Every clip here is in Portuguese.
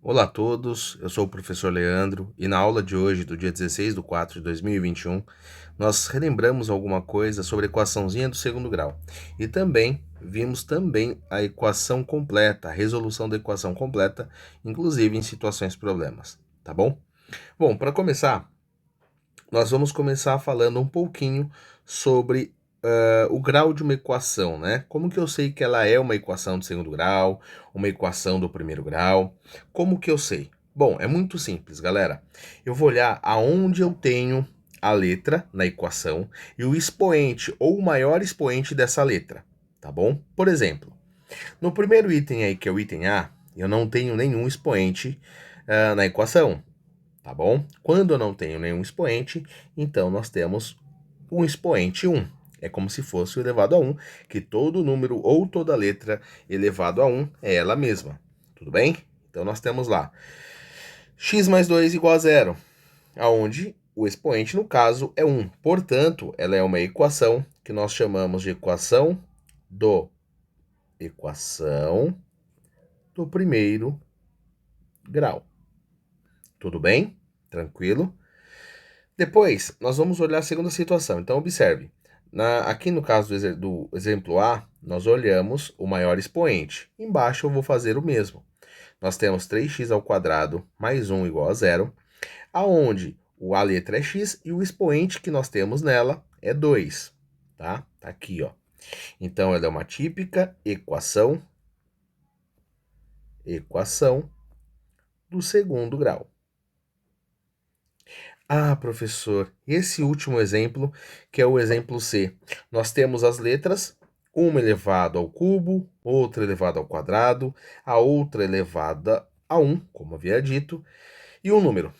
Olá a todos, eu sou o professor Leandro e na aula de hoje, do dia 16/4/2021, nós relembramos alguma coisa sobre a equaçãozinha do segundo grau e também vimos a equação completa, a resolução da equação completa, inclusive em situações problemas, tá bom? Bom, para começar, nós vamos começar falando um pouquinho sobre o grau de uma equação, né? Como que eu sei que ela é uma equação de segundo grau, uma equação do primeiro grau? Como que eu sei? Bom, é muito simples, galera. Eu vou olhar aonde eu tenho a letra na equação e o expoente ou o maior expoente dessa letra, tá bom? Por exemplo, no primeiro item aí, que é o item A, eu não tenho nenhum expoente na equação, tá bom? Quando eu não tenho nenhum expoente, então nós temos um expoente 1. É como se fosse o elevado a 1, que todo número ou toda letra elevado a 1 é ela mesma. Tudo bem? Então nós temos lá x mais 2 igual a 0, aonde o expoente, no caso, é 1. Portanto, ela é uma equação que nós chamamos de equação do primeiro grau. Tudo bem? Tranquilo? Depois, nós vamos olhar a segunda situação. Então, observe. Aqui no caso do exemplo A, nós olhamos o maior expoente. Embaixo eu vou fazer o mesmo. Nós temos 3x ao quadrado mais 1 igual a 0, aonde a letra é x e o expoente que nós temos nela é 2. Tá? Tá aqui, ó. Então, ela é uma típica equação do segundo grau. Ah, professor, esse último exemplo, que é o exemplo C, nós temos as letras, uma elevada ao cubo, outra elevada ao quadrado, a outra elevada a 1, como havia dito, e um número.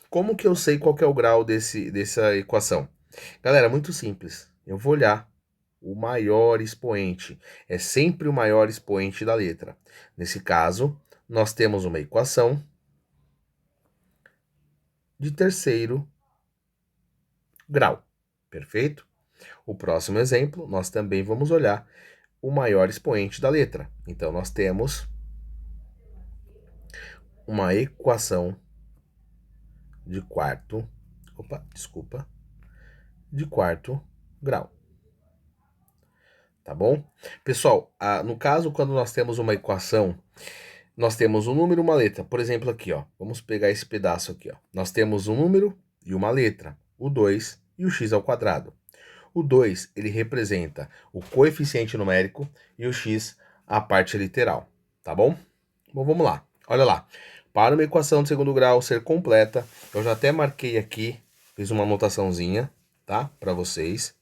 Como que eu sei qual que é o grau dessa equação? Galera, muito simples. Eu vou olhar o maior expoente. É sempre o maior expoente da letra. Nesse caso, nós temos uma equação de terceiro grau. Perfeito? O próximo exemplo, nós também vamos olhar o maior expoente da letra. Então, nós temos uma equação de quarto grau. Tá bom? Pessoal, no caso, quando nós temos uma equação, nós temos um número e uma letra. Por exemplo, aqui, ó. Vamos pegar esse pedaço aqui, ó. Nós temos um número e uma letra, o 2 e o x ao quadrado. O 2, ele representa o coeficiente numérico e o x a parte literal, tá bom? Bom, vamos lá. Olha lá. Para uma equação de segundo grau ser completa, eu já até marquei aqui, fiz uma anotaçãozinha, tá? Para vocês,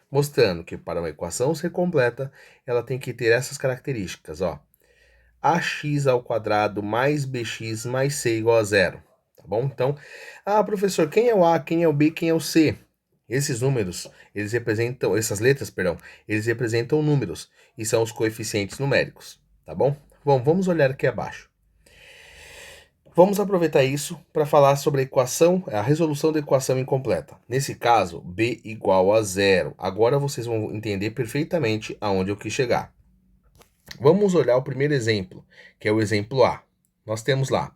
mostrando que para uma equação ser completa, ela tem que ter essas características, ó. Ax ao quadrado mais bx mais c igual a 0, tá bom? Então, professor, quem é o A, quem é o B, quem é o C? Esses números, essas letras, perdão, eles representam números e são os coeficientes numéricos, tá bom? Bom, vamos olhar aqui abaixo. Vamos aproveitar isso para falar sobre a resolução da equação incompleta. Nesse caso, b igual a 0. Agora vocês vão entender perfeitamente aonde eu quis chegar. Vamos olhar o primeiro exemplo, que é o exemplo A. Nós temos lá,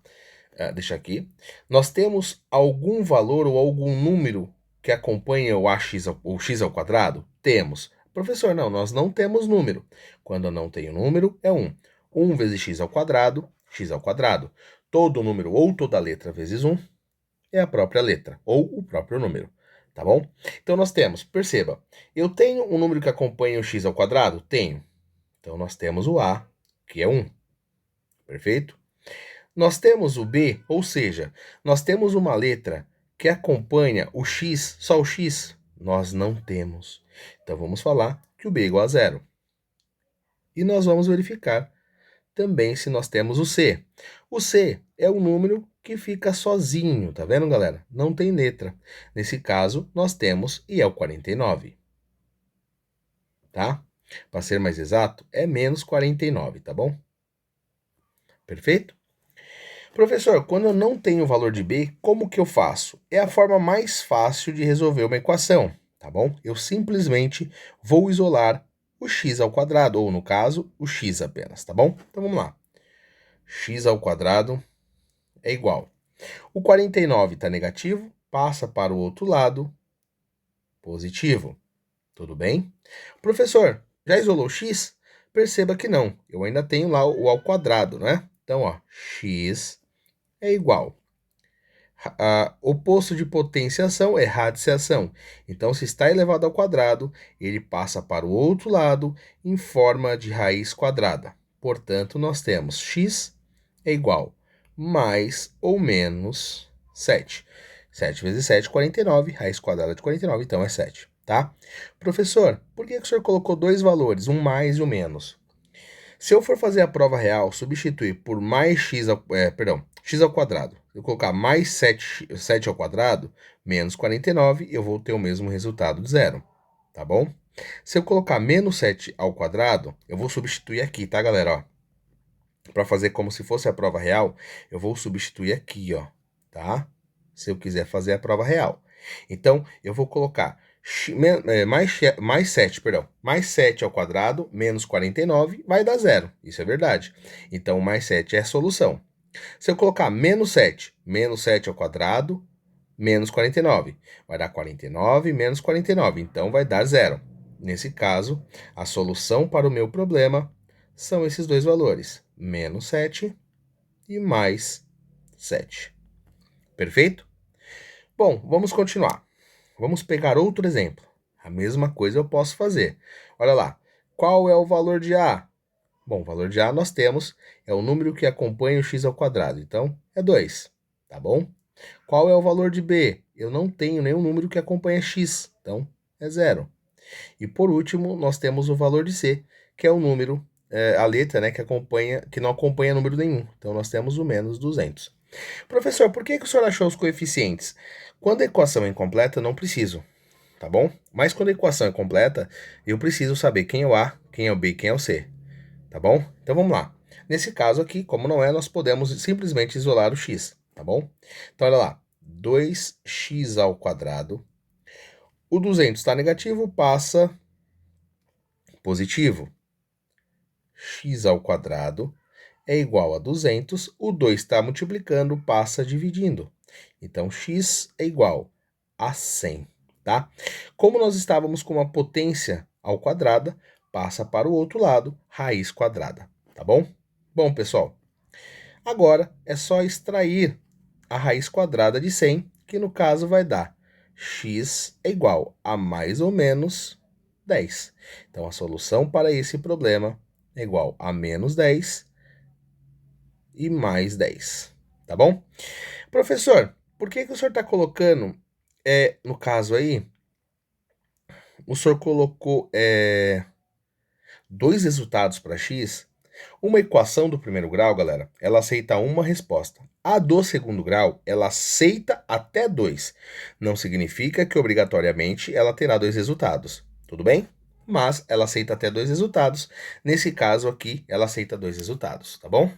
deixa aqui, nós temos algum valor ou algum número que acompanha o x ao quadrado? Temos. Professor, não, nós não temos número. Quando eu não tenho número, é 1. 1 vezes x ao quadrado, x ao quadrado. Todo número ou toda letra vezes 1 é a própria letra, ou o próprio número, tá bom? Então nós temos, perceba, eu tenho um número que acompanha o x ao quadrado? Tenho. Então nós temos o A, que é 1, perfeito? Nós temos o B, ou seja, nós temos uma letra que acompanha o x, só o x? Nós não temos. Então vamos falar que o B é igual a 0. E nós vamos verificar também se nós temos o C. O C é o número que fica sozinho, tá vendo, galera? Não tem letra. Nesse caso, nós temos e é o 49. Tá? Para ser mais exato, é menos 49, tá bom? Perfeito? Professor, quando eu não tenho o valor de B, como que eu faço? É a forma mais fácil de resolver uma equação, tá bom? Eu simplesmente vou isolar o x ao quadrado, ou no caso, o x apenas, tá bom? Então vamos lá. X ao quadrado é igual. O 49 está negativo, passa para o outro lado, positivo. Tudo bem? Professor, já isolou x? Perceba que não. Eu ainda tenho lá o ao quadrado, né? Então, ó, x é igual. Oposto de potenciação é radiciação. Então, se está elevado ao quadrado, ele passa para o outro lado em forma de raiz quadrada. Portanto, nós temos x é igual mais ou menos 7. 7 vezes 7, 49. Raiz quadrada de 49, então é 7, tá? Professor, por que o senhor colocou dois valores, um mais e um menos? Se eu for fazer a prova real, substituir por mais x x ao quadrado, eu colocar mais 7 ao quadrado, menos 49, eu vou ter o mesmo resultado de zero, tá bom? Se eu colocar menos 7 ao quadrado, eu vou substituir aqui, tá, galera? Para fazer como se fosse a prova real, eu vou substituir aqui, ó, tá? Se eu quiser fazer a prova real. Então, eu vou colocar mais 7, perdão, mais 7 ao quadrado, menos 49, vai dar zero. Isso é verdade. Então, mais 7 é a solução. Se eu colocar menos 7 ao quadrado, menos 49, vai dar 49 menos 49, então vai dar zero. Nesse caso, a solução para o meu problema são esses dois valores, menos 7 e mais 7. Perfeito? Bom, vamos continuar. Vamos pegar outro exemplo. A mesma coisa eu posso fazer. Olha lá. Qual é o valor de A? Bom, o valor de A nós temos, é o número que acompanha o x ao quadrado. Então, é 2, tá bom? Qual é o valor de B? Eu não tenho nenhum número que acompanha x, então é 0. E por último, nós temos o valor de C, que é o número, a letra, né, que não acompanha número nenhum. Então, nós temos o menos 200. Professor, por que o senhor achou os coeficientes? Quando a equação é incompleta, eu não preciso, tá bom? Mas quando a equação é completa, eu preciso saber quem é o A, quem é o B e quem é o C, tá bom? Então vamos lá. Nesse caso aqui, como não é, nós podemos simplesmente isolar o x, tá bom? Então olha lá, 2x ao quadrado. O 200 está negativo, passa positivo. X ao quadrado é igual a 200, o 2 está multiplicando, passa dividindo. Então, x é igual a 100, tá? Como nós estávamos com uma potência ao quadrado, passa para o outro lado, raiz quadrada, tá bom? Bom, pessoal, agora é só extrair a raiz quadrada de 100, que no caso vai dar x é igual a mais ou menos 10. Então, a solução para esse problema é igual a menos 10 e mais 10, tá bom? Professor, por que o senhor está colocando, no caso aí, o senhor colocou dois resultados para x? Uma equação do primeiro grau, galera, ela aceita uma resposta. A do segundo grau, ela aceita até 2. Não significa que obrigatoriamente ela terá dois resultados, tudo bem? Mas ela aceita até dois resultados. Nesse caso aqui, ela aceita dois resultados, tá bom?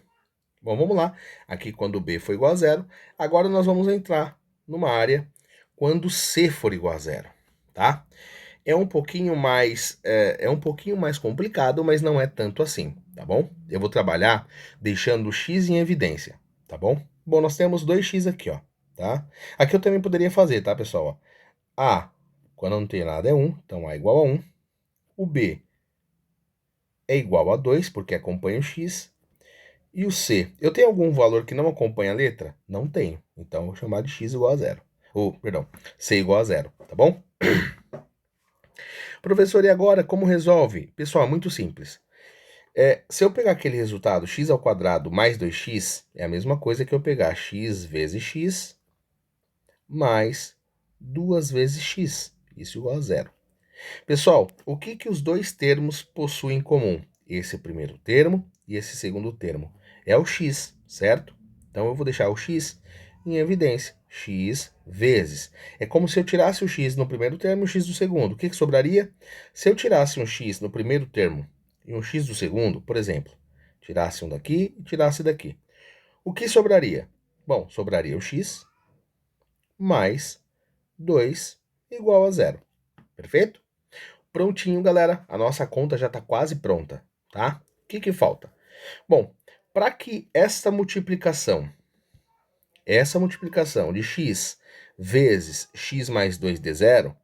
Bom, vamos lá. Aqui quando B for igual a zero. Agora nós vamos entrar numa área quando C for igual a zero, tá? É um pouquinho mais complicado, mas não é tanto assim, tá bom? Eu vou trabalhar deixando o x em evidência, tá bom? Bom, nós temos 2x aqui, ó, tá? Aqui eu também poderia fazer, tá, pessoal? Ó, A, quando não tem nada, é 1, então A é igual a 1. O B é igual a 2, porque acompanha o x. E o C, eu tenho algum valor que não acompanha a letra? Não tenho. Então, eu vou chamar de x igual a zero. Perdão, C igual a zero, tá bom? Professor, e agora como resolve? Pessoal, é muito simples. Se eu pegar aquele resultado x ao quadrado mais 2x, é a mesma coisa que eu pegar x vezes x mais 2 vezes x. Isso igual a zero. Pessoal, o que os dois termos possuem em comum? Esse primeiro termo e esse segundo termo. É o x, certo? Então, eu vou deixar o x em evidência. X vezes. É como se eu tirasse o x no primeiro termo e o x do segundo. O que sobraria? Se eu tirasse um x no primeiro termo e um x do segundo, por exemplo, tirasse um daqui e tirasse daqui. O que sobraria? Bom, sobraria o x mais 2 igual a zero. Perfeito? Prontinho, galera. A nossa conta já está quase pronta, tá? O que falta? Bom, para que esta multiplicação essa multiplicação de x vezes x mais 2d0,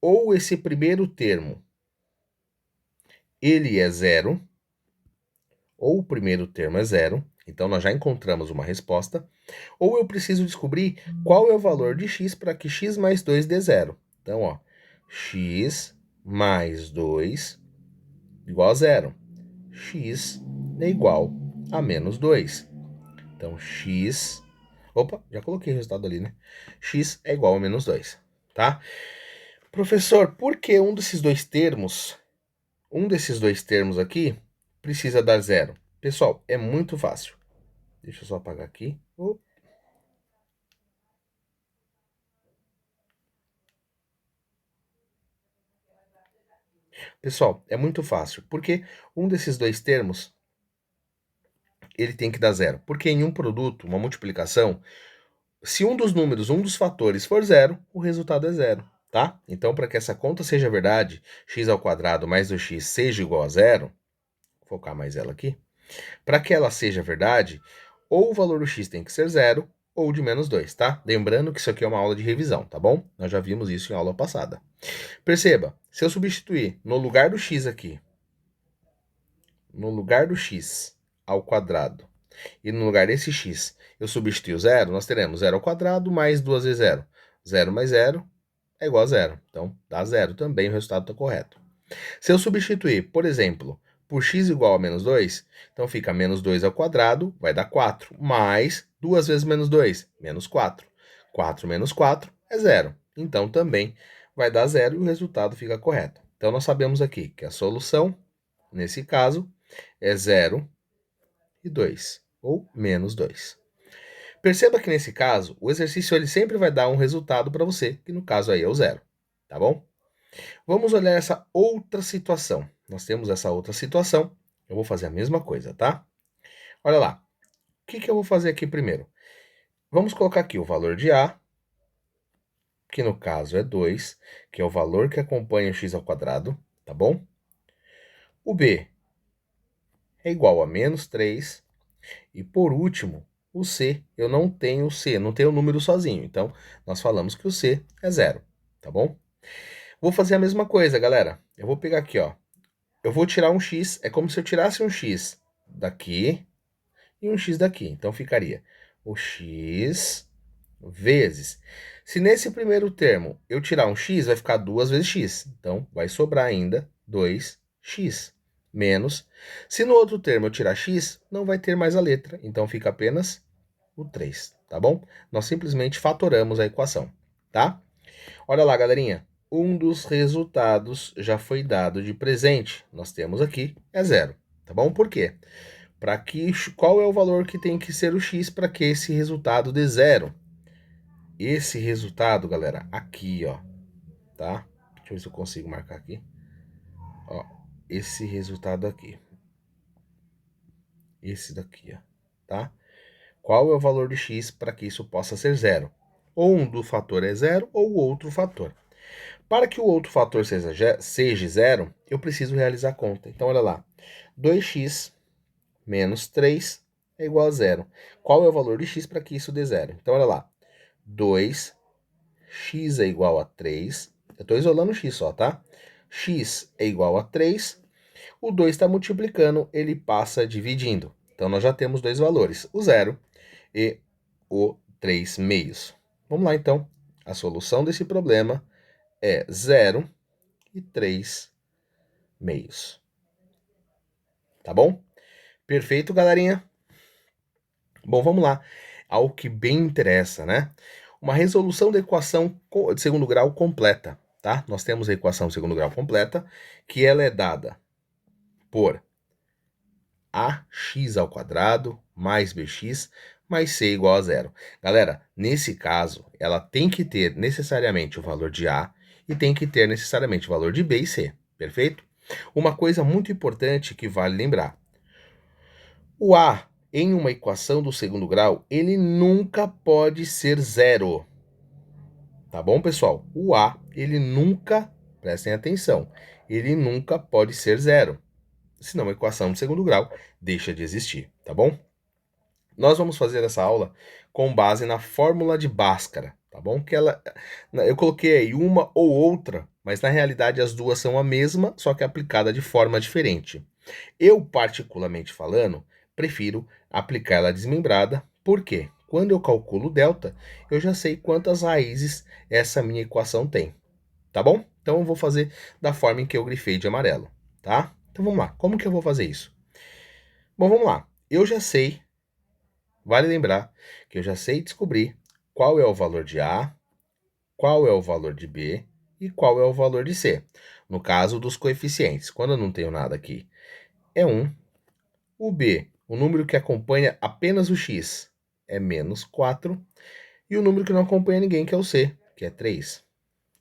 ou esse primeiro termo, ele é zero, ou o primeiro termo é zero, então nós já encontramos uma resposta, ou eu preciso descobrir qual é o valor de x para que x mais 2 dê zero. Então, ó, x mais 2 igual a zero. X é igual a menos 2. Então, x... Opa, já coloquei o resultado ali, né? X é igual a menos 2, tá? Professor, por que um desses dois termos aqui precisa dar zero? Pessoal, é muito fácil. Deixa eu só apagar aqui. Pessoal, é muito fácil, porque um desses dois termos, ele tem que dar zero. Porque em um produto, uma multiplicação, se um dos números, um dos fatores for zero, o resultado é zero, tá? Então, para que essa conta seja verdade, x ao quadrado mais 2x seja igual a zero, vou focar mais ela aqui, para que ela seja verdade, ou o valor do x tem que ser zero, ou de menos 2, tá? Lembrando que isso aqui é uma aula de revisão, tá bom? Nós já vimos isso em aula passada. Perceba, se eu substituir no lugar do x aqui, no lugar do x ao quadrado, e no lugar desse x eu substituir o zero, nós teremos zero ao quadrado mais 2 vezes zero. Zero mais zero é igual a zero. Então, dá zero também, o resultado está correto. Se eu substituir, por exemplo, por x igual a menos 2, então fica menos 2 ao quadrado, vai dar 4, mais 2 vezes menos 2, menos 4. 4 menos 4 é zero. Então, também vai dar zero e o resultado fica correto. Então, nós sabemos aqui que a solução, nesse caso, é 0 e 2, ou menos 2. Perceba que nesse caso, o exercício ele sempre vai dar um resultado para você, que no caso aí é o zero, tá bom? Vamos olhar essa outra situação. Nós temos essa outra situação, eu vou fazer a mesma coisa, tá? Olha lá, o que eu vou fazer aqui primeiro? Vamos colocar aqui o valor de A, que no caso é 2, que é o valor que acompanha o x ao quadrado, tá bom? O B é igual a menos 3, e por último, o C, eu não tenho o C, não tenho o número sozinho. Então, nós falamos que o C é zero, tá bom? Vou fazer a mesma coisa, galera. Eu vou pegar aqui, ó. Eu vou tirar um x, é como se eu tirasse um x daqui e um x daqui. Então, ficaria o x vezes. Se nesse primeiro termo eu tirar um x, vai ficar 2 vezes x. Então, vai sobrar ainda 2x. Menos. Se no outro termo eu tirar x, não vai ter mais a letra. Então, fica apenas o 3, tá bom? Nós simplesmente fatoramos a equação, tá? Olha lá, galerinha. Um dos resultados já foi dado de presente. Nós temos aqui, é zero, tá bom? Por quê? Qual é o valor que tem que ser o x para que esse resultado dê zero? Esse resultado, galera, aqui, ó, tá? Deixa eu ver se eu consigo marcar aqui. Ó, esse resultado aqui. Esse daqui, ó, tá? Qual é o valor de x para que isso possa ser zero? Ou um do fator é zero, ou o outro fator. Para que o outro fator seja zero, eu preciso realizar a conta. Então, olha lá. 2x menos 3 é igual a zero. Qual é o valor de x para que isso dê zero? Então, olha lá. 2x é igual a 3. Eu estou isolando o x só, tá? X é igual a 3. O 2 está multiplicando, ele passa dividindo. Então, nós já temos dois valores, o zero e o 3 meios. Vamos lá, então. A solução desse problema é 0 e 3 meios. Tá bom? Perfeito, galerinha? Bom, vamos lá ao que bem interessa, né? Uma resolução da equação de segundo grau completa, tá? Nós temos a equação de segundo grau completa, que ela é dada por ax ao quadrado mais bx mais c igual a zero. Galera, nesse caso, ela tem que ter necessariamente o valor de a e tem que ter necessariamente o valor de b e c, perfeito? Uma coisa muito importante que vale lembrar. O a em uma equação do segundo grau, ele nunca pode ser zero. Tá bom, pessoal? O a, ele nunca, prestem atenção, ele nunca pode ser zero. Senão a equação de segundo grau deixa de existir, tá bom? Nós vamos fazer essa aula com base na fórmula de Bhaskara, tá bom? Eu coloquei aí uma ou outra, mas na realidade as duas são a mesma, só que aplicada de forma diferente. Eu, particularmente falando, prefiro aplicar ela desmembrada, porque quando eu calculo o delta, eu já sei quantas raízes essa minha equação tem, tá bom? Então eu vou fazer da forma em que eu grifei de amarelo, tá? Então vamos lá, como que eu vou fazer isso? Bom, vamos lá. Eu já sei, vale lembrar, que eu já sei descobrir qual é o valor de A, qual é o valor de B e qual é o valor de C. No caso dos coeficientes, quando eu não tenho nada aqui, é 1. O B, o número que acompanha apenas o x, é menos 4. E o número que não acompanha ninguém, que é o C, que é 3.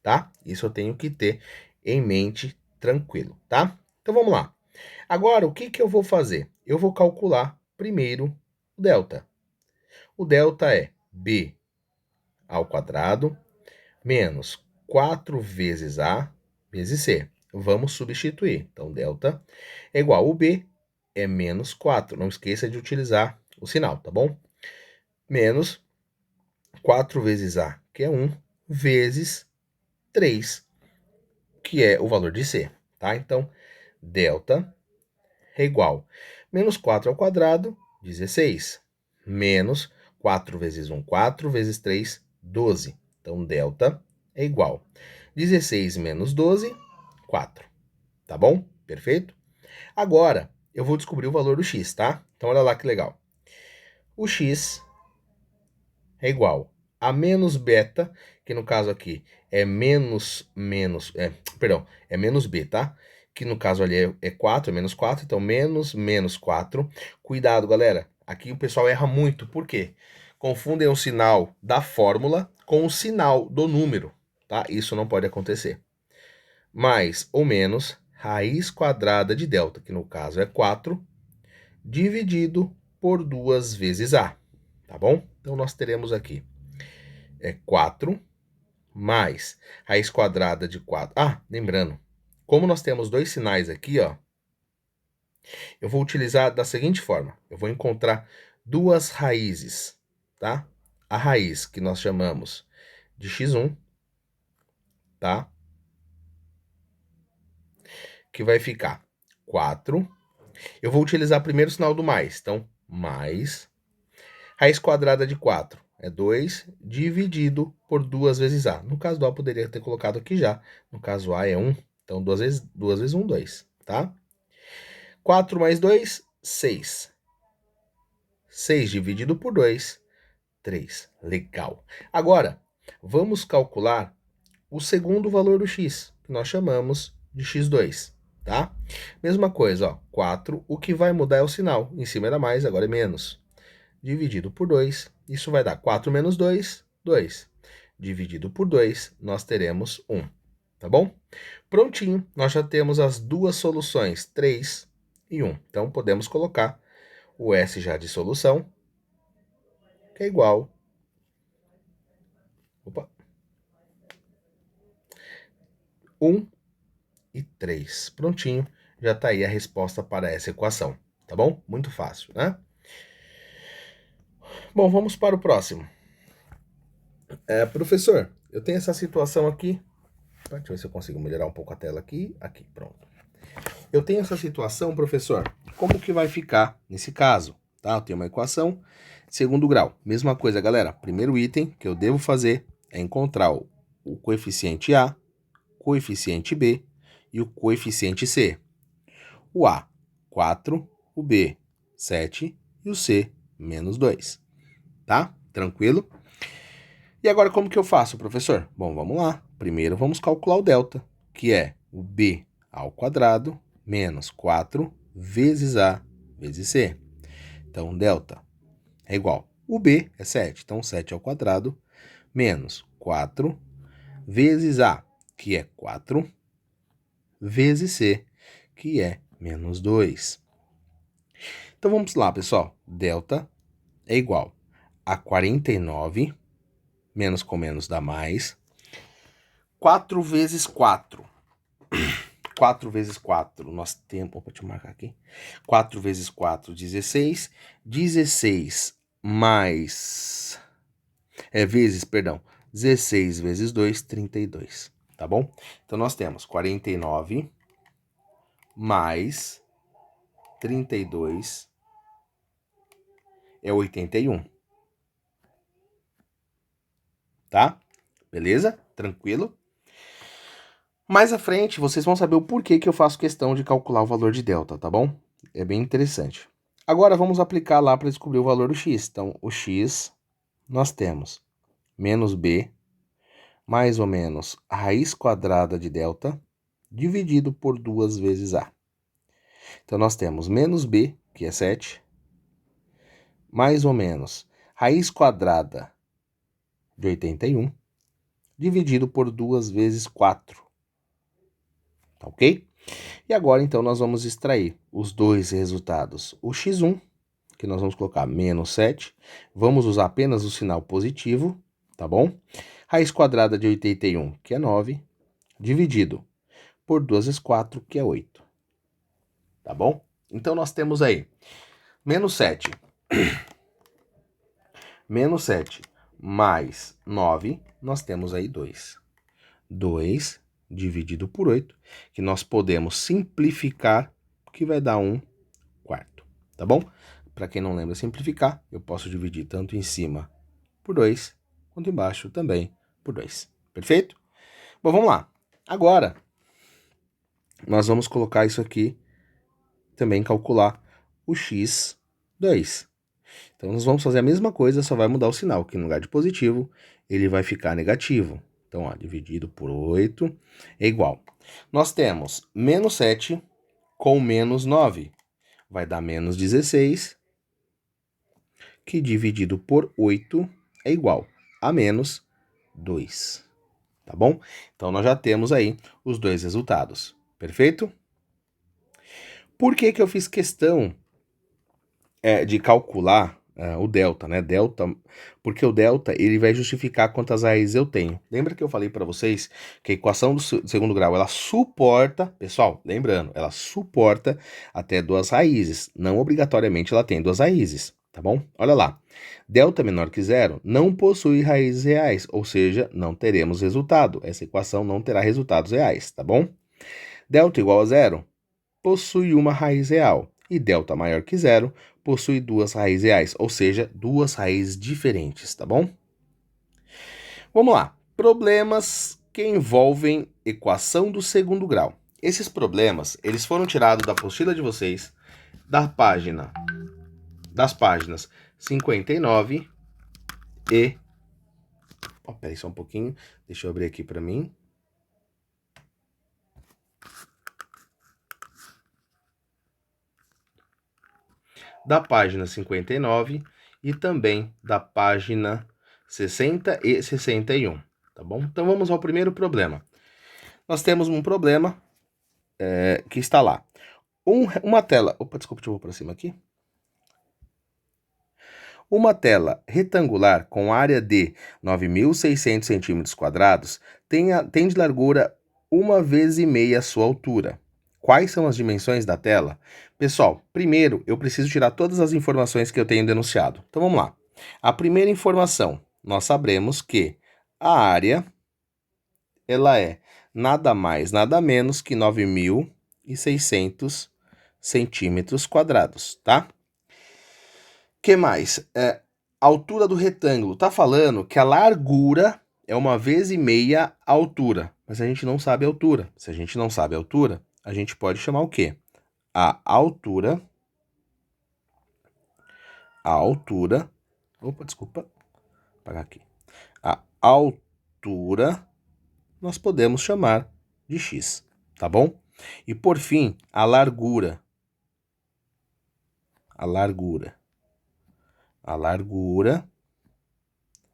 Tá? Isso eu tenho que ter em mente tranquilo, tá? Então vamos lá. Agora, o que, que eu vou fazer? Eu vou calcular primeiro o delta. O delta é b ao quadrado menos 4 vezes a vezes c. Vamos substituir. Então, delta é igual. O b é menos 4. Não esqueça de utilizar o sinal, tá bom? Menos 4 vezes a, que é 1, vezes 3, que é o valor de c, tá? Então, delta é igual. Menos 4 ao quadrado, 16. Menos 4 vezes 1, 4 vezes 3, 12. Então, delta é igual. 16 menos 12, 4. Tá bom? Perfeito? Agora, eu vou descobrir o valor do x, tá? Então, olha lá que legal. O x é igual a menos beta, que no caso aqui é é menos b, tá? Que no caso ali é 4, é menos 4, então menos 4. Cuidado, galera, aqui o pessoal erra muito, por quê? Confundem o sinal da fórmula com o sinal do número, tá? Isso não pode acontecer. Mais ou menos raiz quadrada de delta, que no caso é 4, dividido por 2 vezes a, tá bom? Então nós teremos aqui 4 mais raiz quadrada de 4. Ah, lembrando, como nós temos dois sinais aqui, ó, eu vou utilizar da seguinte forma. Eu vou encontrar duas raízes, tá? A raiz que nós chamamos de x1, tá? Que vai ficar 4. Eu vou utilizar primeiro o sinal do mais. Então, mais raiz quadrada de 4 é 2 dividido por 2 vezes a. No caso do a, poderia ter colocado aqui já. No caso a é 1. Então, 2 vezes 1, 2, tá? 4 mais 2, 6. 6 dividido por 2, 3. Legal. Agora, vamos calcular o segundo valor do x, que nós chamamos de x2, tá? Mesma coisa, ó, 4, o que vai mudar é o sinal. Em cima era mais, agora é menos. Dividido por 2, isso vai dar 4 menos 2, 2. Dividido por 2, nós teremos 1, tá bom? Prontinho, nós já temos as duas soluções, 3 e 1. Então, podemos colocar o S já de solução, que é igual... Opa, 1 e 3. Prontinho, já está aí a resposta para essa equação, tá bom? Muito fácil, né? Bom, vamos para o próximo. Professor, eu tenho essa situação aqui. Deixa eu ver se eu consigo melhorar um pouco a tela aqui. Aqui, pronto. Eu tenho essa situação, professor. Como que vai ficar nesse caso? Tá? Eu tenho uma equação de segundo grau. Mesma coisa, galera. Primeiro item que eu devo fazer é encontrar o coeficiente A, coeficiente B e o coeficiente C. O A, 4, o B, 7 e o C, menos 2. Tá? Tranquilo? E agora como que eu faço, professor? Bom, vamos lá. Primeiro vamos calcular o delta, que é o B ao quadrado menos 4 vezes A vezes C. Então, delta é igual. O B é 7, então 7 ao quadrado menos 4 vezes A, que é 4, vezes C, que é menos 2. Então, vamos lá, pessoal. Delta é igual a 49, menos com menos dá mais, 4 vezes 4. 4 vezes 4, nós temos... Opa, deixa eu marcar aqui. 4 vezes 4, 16. 16 mais... vezes, perdão, 16 vezes 2, 32, tá bom? Então, nós temos 49 mais 32 é 81, tá? Beleza? Tranquilo? Mais à frente, vocês vão saber o porquê que eu faço questão de calcular o valor de delta, tá bom? É bem interessante. Agora, vamos aplicar lá para descobrir o valor do x. Então, o x, nós temos menos b, mais ou menos a raiz quadrada de delta, dividido por 2 vezes a. Então, nós temos menos b, que é 7, mais ou menos raiz quadrada de 81, dividido por 2 vezes 4. Tá ok? E agora, então, nós vamos extrair os dois resultados. O x1, que nós vamos colocar menos 7, vamos usar apenas o sinal positivo, tá bom? Raiz quadrada de 81, que é 9, dividido por 2 vezes 4, que é 8. Tá bom? Então, nós temos aí menos 7. Menos 7 mais 9, nós temos aí 2. 2 dividido por 8, que nós podemos simplificar, que vai dar 1 quarto, tá bom? Para quem não lembra simplificar, eu posso dividir tanto em cima por 2, quanto embaixo também por 2. Perfeito? Bom, vamos lá. Agora, nós vamos colocar isso aqui, também calcular o x2. Então, nós vamos fazer a mesma coisa, só vai mudar o sinal, que no lugar de positivo, ele vai ficar negativo. Então, ó, dividido por 8 é igual. Nós temos menos 7 com menos 9. Vai dar menos 16, que dividido por 8 é igual a menos 2. Tá bom? Então, nós já temos aí os dois resultados. Perfeito? Por que eu fiz questão de calcular o delta, né? Delta, porque o delta ele vai justificar quantas raízes eu tenho. Lembra que eu falei para vocês que a equação do segundo grau ela suporta, pessoal, lembrando, ela suporta até 2 raízes. Não obrigatoriamente ela tem 2 raízes, tá bom? Olha lá. Delta menor que zero não possui raízes reais, ou seja, não teremos resultado. Essa equação não terá resultados reais, tá bom? Delta igual a zero possui uma raiz real. E delta maior que zero possui 2 raízes reais, ou seja, 2 raízes diferentes, tá bom? Vamos lá. Problemas que envolvem equação do segundo grau. Esses problemas, eles foram tirados da apostila de vocês, das páginas 59 e... peraí só um pouquinho, deixa eu abrir aqui para mim. Da página 59 e também da página 60 e 61, tá bom? Então vamos ao primeiro problema. Nós temos um problema que está lá. Uma tela... Opa, desculpa, deixa eu para cima aqui. Uma tela retangular com área de 9.600 centímetros quadrados tem de largura 1,5 vezes a sua altura. Quais são as dimensões da tela? Pessoal, primeiro eu preciso tirar todas as informações que eu tenho denunciado. Então vamos lá. A primeira informação, nós saberemos que a área ela é nada mais, nada menos que 9.600 centímetros quadrados, tá? Que mais? A altura do retângulo. Tá falando que a largura é 1,5 vezes a altura, mas a gente não sabe a altura. Se a gente não sabe a altura, a gente pode chamar o quê? A altura. Opa, desculpa. Vou apagar aqui. A altura nós podemos chamar de x, tá bom? E por fim, a largura. A largura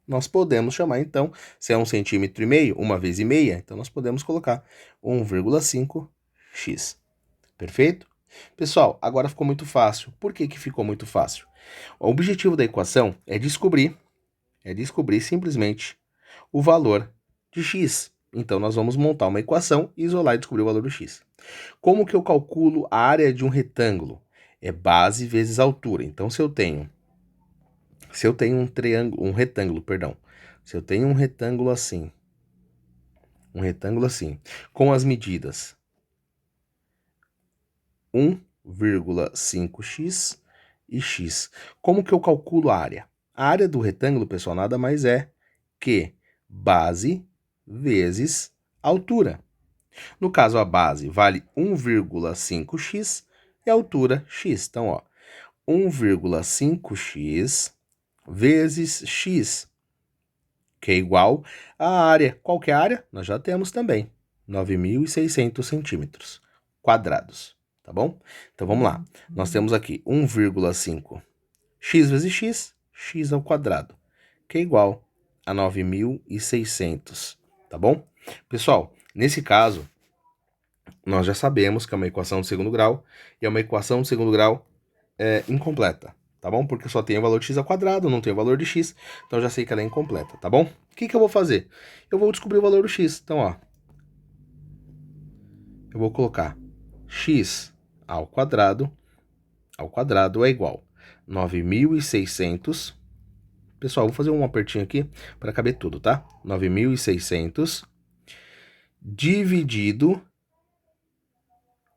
nós podemos chamar, então, se é 1,5 centímetro, 1,5 vezes, então nós podemos colocar 1,5x. Perfeito? Pessoal, agora ficou muito fácil. Por que ficou muito fácil? O objetivo da equação é descobrir simplesmente o valor de x. Então, nós vamos montar uma equação, isolar e descobrir o valor do x. Como que eu calculo a área de um retângulo? É base vezes altura. Então, se eu tenho Se eu tenho um retângulo, perdão. Se eu tenho um retângulo assim, com as medidas 1,5x e x. Como que eu calculo a área? A área do retângulo, pessoal, nada mais é que base vezes altura. No caso, a base vale 1,5x e a altura x. Então, ó, 1,5x vezes x, que é igual à área. Qual que é a área? Nós já temos também, 9.600 centímetros quadrados, tá bom? Então, vamos lá. Nós temos aqui 1,5 x vezes x, x ao quadrado, que é igual a 9.600, tá bom? Pessoal, nesse caso, nós já sabemos que é uma equação de segundo grau, e é uma equação de segundo grau incompleta, tá bom? Porque só tem o valor de x ao quadrado, não tem o valor de x, então eu já sei que ela é incompleta, tá bom? O que eu vou fazer? Eu vou descobrir o valor do x. Então, ó, eu vou colocar x ao quadrado é igual a 9.600. Pessoal, vou fazer um apertinho aqui para caber tudo, tá? 9.600 dividido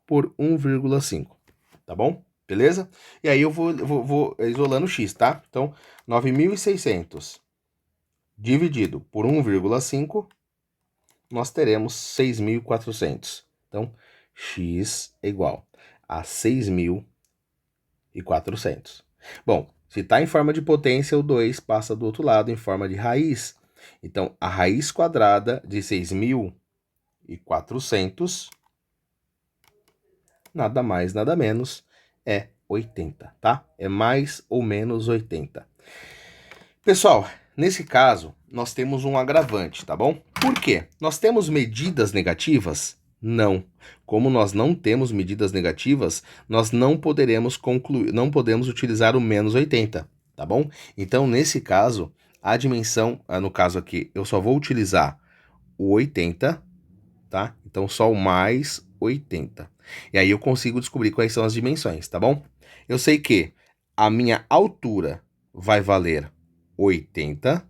por 1,5, tá bom? Beleza? E aí eu vou isolando o x, tá? Então, 9.600 dividido por 1,5, nós teremos 6.400. Então, x é igual a 6.400. Bom, se está em forma de potência, o 2 passa do outro lado em forma de raiz. Então, a raiz quadrada de 6.400, nada mais, nada menos, é 80, tá? É mais ou menos 80. Pessoal, nesse caso, nós temos um agravante, tá bom? Por quê? Nós temos medidas negativas? Não. Como nós não temos medidas negativas, nós não poderemos concluir, não podemos utilizar o menos 80, tá bom? Então, nesse caso, a dimensão, no caso aqui, eu só vou utilizar o 80, tá? Então, só o mais 80. E aí eu consigo descobrir quais são as dimensões, tá bom? Eu sei que a minha altura vai valer 80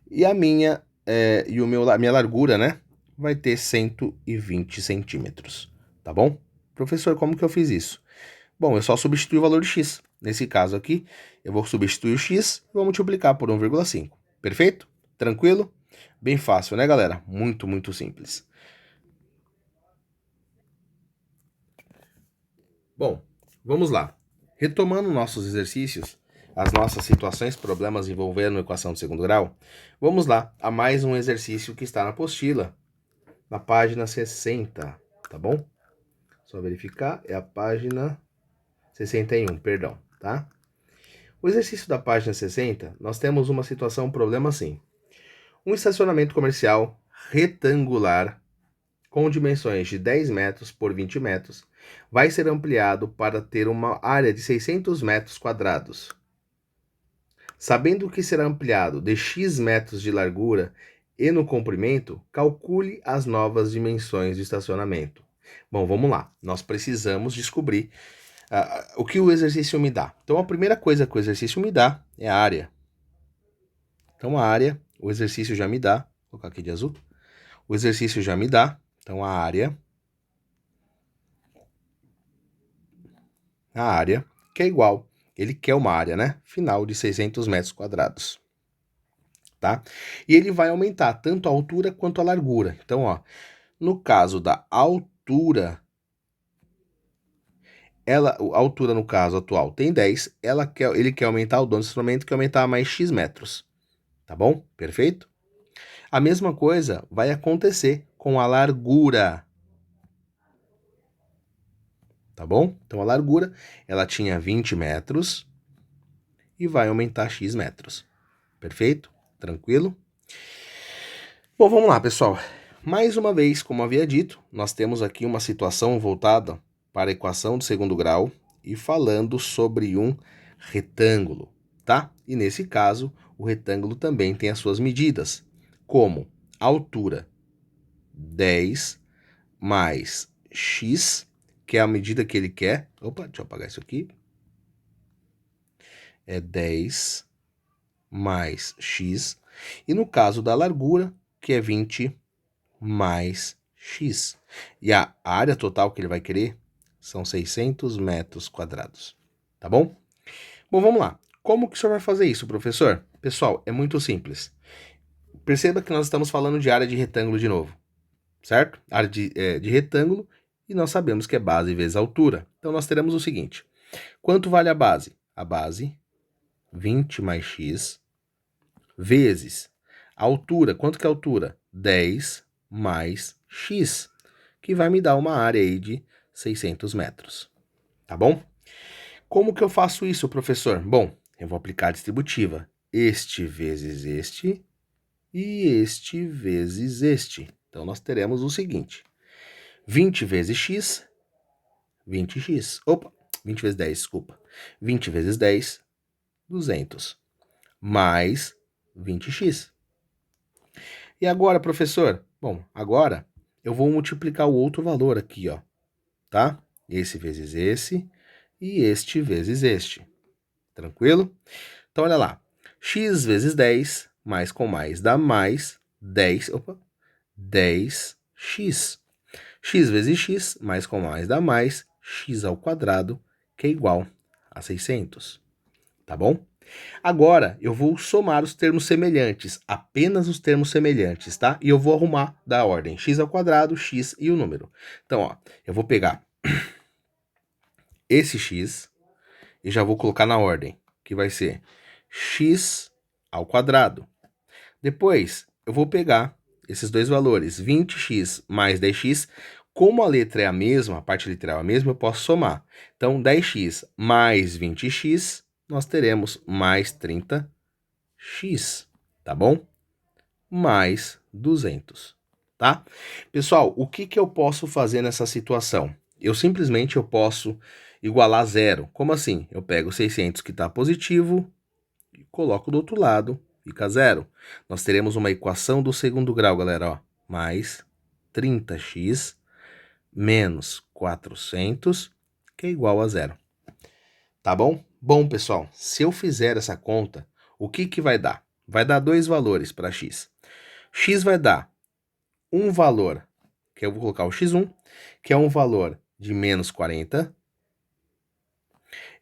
e a minha a minha largura, né, vai ter 120 centímetros, tá bom? Professor, como que eu fiz isso? Bom, eu só substituí o valor de x. Nesse caso aqui, eu vou substituir o x e vou multiplicar por 1,5. Perfeito? Tranquilo? Bem fácil, né, galera? Muito, muito simples. Bom, vamos lá. Retomando nossos exercícios, as nossas situações, problemas envolvendo equação de segundo grau, vamos lá a mais um exercício que está na apostila, na página 60, tá bom? Só verificar, é a página 61, perdão, tá? O exercício da página 60, nós temos uma situação, um problema assim. Um estacionamento comercial retangular com dimensões de 10 metros por 20 metros, vai ser ampliado para ter uma área de 600 metros quadrados. Sabendo que será ampliado de x metros de largura e no comprimento, calcule as novas dimensões do estacionamento. Bom, vamos lá. Nós precisamos descobrir o que o exercício me dá. Então, a primeira coisa que o exercício me dá é a área. Então, a área, o exercício já me dá. Vou colocar aqui de azul. O exercício já me dá. Então, a área, que é igual, ele quer uma área, né? Final de 600 metros quadrados. Tá? E ele vai aumentar tanto a altura quanto a largura. Então, ó, no caso da altura, a altura no caso atual tem 10, ele quer aumentar, o dono do instrumento quer aumentar mais x metros. Tá bom? Perfeito? A mesma coisa vai acontecer com a largura. Tá bom? Então a largura, ela tinha 20 metros e vai aumentar x metros. Perfeito? Tranquilo? Bom, vamos lá, pessoal. Mais uma vez, como havia dito, nós temos aqui uma situação voltada para a equação de segundo grau e falando sobre um retângulo, tá? E nesse caso, o retângulo também tem as suas medidas, como altura 10 mais x, que é a medida que ele quer. Opa, deixa eu apagar isso aqui. É 10 mais x. E no caso da largura, que é 20 mais x. E a área total que ele vai querer são 600 metros quadrados. Tá bom? Bom, vamos lá. Como que o senhor vai fazer isso, professor? Pessoal, é muito simples. Perceba que nós estamos falando de área de retângulo de novo, certo? Área de retângulo, e nós sabemos que é base vezes altura. Então, nós teremos o seguinte. Quanto vale a base? A base, 20 mais x, vezes a altura. Quanto que é a altura? 10 mais x, que vai me dar uma área aí de 600 metros. Tá bom? Como que eu faço isso, professor? Bom, eu vou aplicar a distributiva. Este vezes este e este vezes este. Então, nós teremos o seguinte. 20 vezes x, 20x. Opa, 20 vezes 10, desculpa. 20 vezes 10, 200. Mais 20x. E agora, professor? Bom, agora eu vou multiplicar o outro valor aqui, ó. Tá? Esse vezes esse e este vezes este. Tranquilo? Então, olha lá. X vezes 10, mais com mais dá mais 10, 10x. X vezes x, mais com mais dá mais, x ao quadrado, que é igual a 600. Tá bom? Agora, eu vou somar os termos semelhantes, apenas os termos semelhantes, tá? E eu vou arrumar da ordem x ao quadrado, x e o número. Então, ó, eu vou pegar esse x e já vou colocar na ordem, que vai ser x ao quadrado. Depois, eu vou pegar esses dois valores, 20x mais 10x. Como a letra é a mesma, a parte literal é a mesma, eu posso somar. Então, 10x mais 20x, nós teremos mais 30x, tá bom? Mais 200, tá? Pessoal, o que eu posso fazer nessa situação? Eu simplesmente posso igualar zero. Como assim? Eu pego 600 que está positivo e coloco do outro lado, fica zero. Nós teremos uma equação do segundo grau, galera, ó. Mais 30x menos 400, que é igual a zero. Tá bom? Bom, pessoal, se eu fizer essa conta, o que vai dar? Vai dar dois valores para x. X vai dar um valor, que eu vou colocar o x1, que é um valor de menos 40,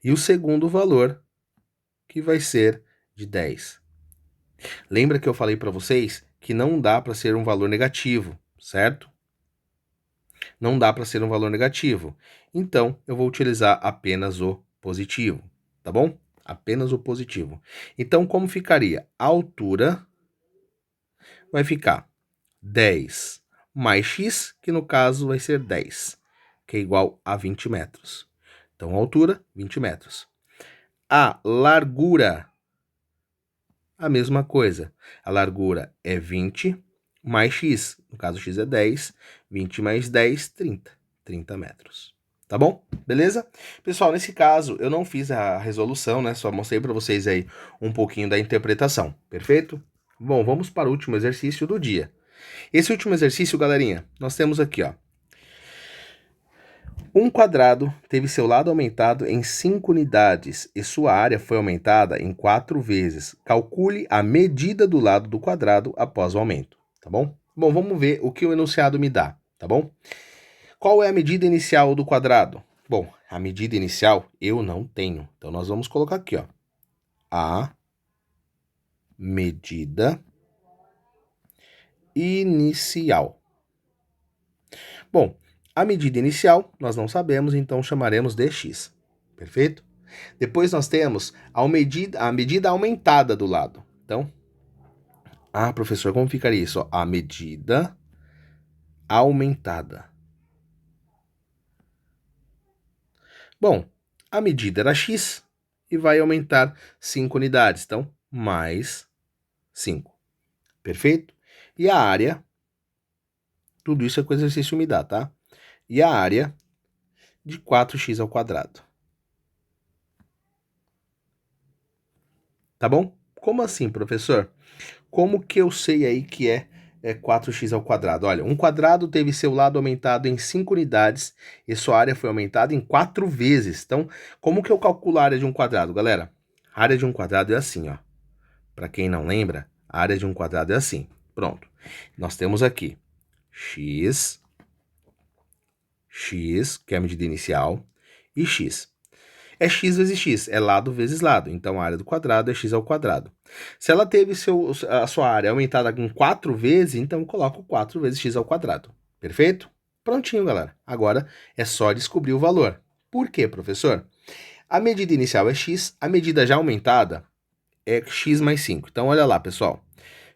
e o segundo valor, que vai ser de 10. Lembra que eu falei para vocês que não dá para ser um valor negativo, certo? Não dá para ser um valor negativo. Então, eu vou utilizar apenas o positivo, tá bom? Apenas o positivo. Então, como ficaria? A altura vai ficar 10 mais x, que no caso vai ser 10, que é igual a 20 metros. Então, a altura, 20 metros. A largura, a mesma coisa. A largura é 20 mais x. No caso, x é 10. 20 mais 10, 30. 30 metros. Tá bom? Beleza? Pessoal, nesse caso, eu não fiz a resolução, né? Só mostrei para vocês aí um pouquinho da interpretação. Perfeito? Bom, vamos para o último exercício do dia. Esse último exercício, galerinha, nós temos aqui, ó. Um quadrado teve seu lado aumentado em 5 unidades e sua área foi aumentada em 4 vezes. Calcule a medida do lado do quadrado após o aumento, tá bom? Bom, vamos ver o que o enunciado me dá, tá bom? Qual é a medida inicial do quadrado? Bom, a medida inicial eu não tenho. Então, nós vamos colocar aqui, ó. A medida inicial. Bom, a medida inicial nós não sabemos, então chamaremos de x. Perfeito? Depois nós temos a medida aumentada do lado. Então, professor, como ficaria isso? A medida aumentada. Bom, a medida era x e vai aumentar 5 unidades. Então, mais 5. Perfeito? E a área, tudo isso é com o exercício me dá, tá? E a área de 4x ao quadrado. Tá bom? Como assim, professor? Como que eu sei aí que é 4x ao quadrado? Olha, um quadrado teve seu lado aumentado em 5 unidades e sua área foi aumentada em 4 vezes. Então, como que eu calculo a área de um quadrado, galera? A área de um quadrado é assim, ó. para quem não lembra, a área de um quadrado é assim. Pronto. Nós temos aqui x, que é a medida inicial, e x. É x vezes x, é lado vezes lado. Então, a área do quadrado é x ao quadrado. Se ela teve a sua área aumentada com 4 vezes, então eu coloco 4 vezes x ao quadrado. Perfeito? Prontinho, galera. Agora é só descobrir o valor. Por quê, professor? A medida inicial é x, a medida já aumentada é x mais 5. Então, olha lá, pessoal.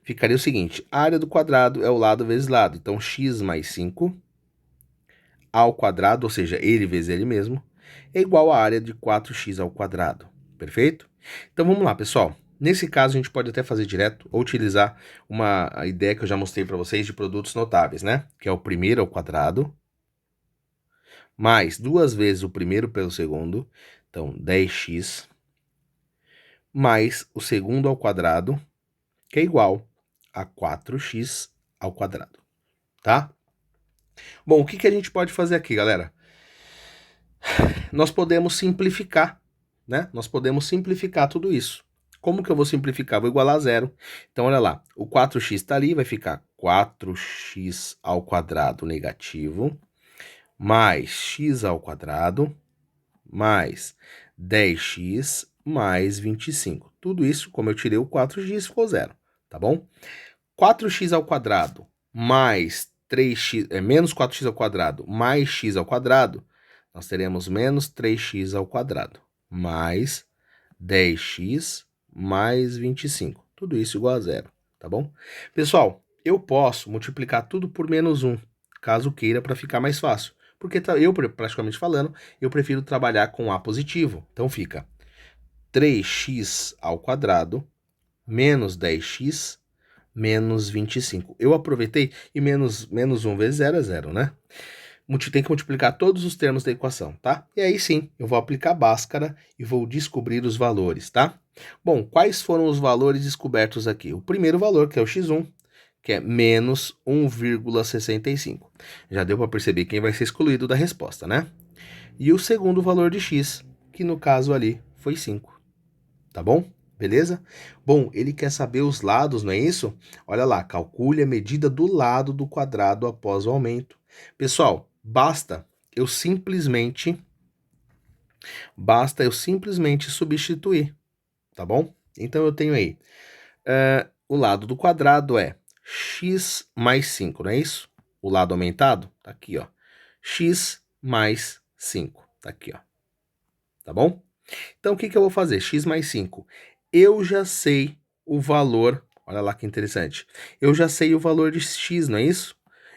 Ficaria o seguinte, a área do quadrado é o lado vezes lado. Então, x mais 5 ao quadrado, ou seja, ele vezes ele mesmo, é igual à área de 4x ao quadrado. Perfeito? Então, vamos lá, pessoal. Nesse caso, a gente pode até fazer direto ou utilizar a ideia que eu já mostrei para vocês de produtos notáveis, né? Que é o primeiro ao quadrado, mais 2 vezes o primeiro pelo segundo, então 10x, mais o segundo ao quadrado, que é igual a 4x ao quadrado, tá? Bom, o que a gente pode fazer aqui, galera? Nós podemos simplificar, né? Nós podemos simplificar tudo isso. Como que eu vou simplificar? Vou igualar a zero. Então, olha lá, o 4x está ali, vai ficar 4x ao quadrado negativo, mais x ao quadrado, mais 10x, mais 25. Tudo isso, como eu tirei o 4x, ficou zero, tá bom? 4x ao quadrado mais 3x, menos 4x ao quadrado mais x ao quadrado, nós teremos menos 3x ao quadrado, mais 10x, mais 25. Tudo isso igual a zero, tá bom? Pessoal, eu posso multiplicar tudo por menos 1, caso queira, para ficar mais fácil. Porque eu, praticamente falando, eu prefiro trabalhar com A positivo. Então fica 3x ao quadrado menos 10x menos 25. Eu aproveitei e menos 1 vezes 0 é 0, né? Tem que multiplicar todos os termos da equação, tá? E aí sim, eu vou aplicar Bhaskara e vou descobrir os valores, tá? Bom, quais foram os valores descobertos aqui? O primeiro valor, que é o x1, que é menos 1,65. Já deu para perceber quem vai ser excluído da resposta, né? E o segundo valor de x, que no caso ali foi 5. Tá bom? Beleza? Bom, ele quer saber os lados, não é isso? Olha lá, calcule a medida do lado do quadrado após o aumento. Pessoal, basta eu simplesmente substituir, tá bom? Então eu tenho aí, o lado do quadrado é x mais 5, não é isso? O lado aumentado, tá aqui, ó. X mais 5, tá aqui, ó. Tá bom? Então, o que eu vou fazer? X mais 5. Eu já sei o valor, olha lá que interessante. Eu já sei o valor de x, não é isso?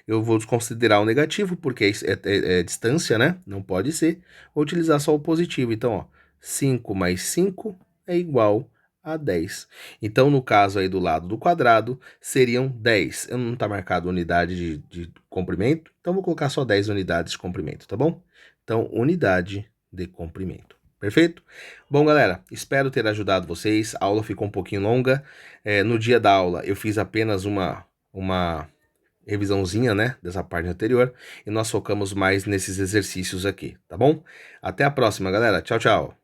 Eu vou considerar o negativo, porque é distância, né? Não pode ser. Vou utilizar só o positivo. Então, ó, 5 mais 5 é igual a 10. Então, no caso aí do lado do quadrado, seriam 10. Eu não está marcado unidade de comprimento, então vou colocar só 10 unidades de comprimento, tá bom? Então, unidade de comprimento. Perfeito? Bom, galera, espero ter ajudado vocês. A aula ficou um pouquinho longa. No dia da aula, eu fiz apenas uma revisãozinha, né, dessa parte anterior. E nós focamos mais nesses exercícios aqui, tá bom? Até a próxima, galera. Tchau, tchau.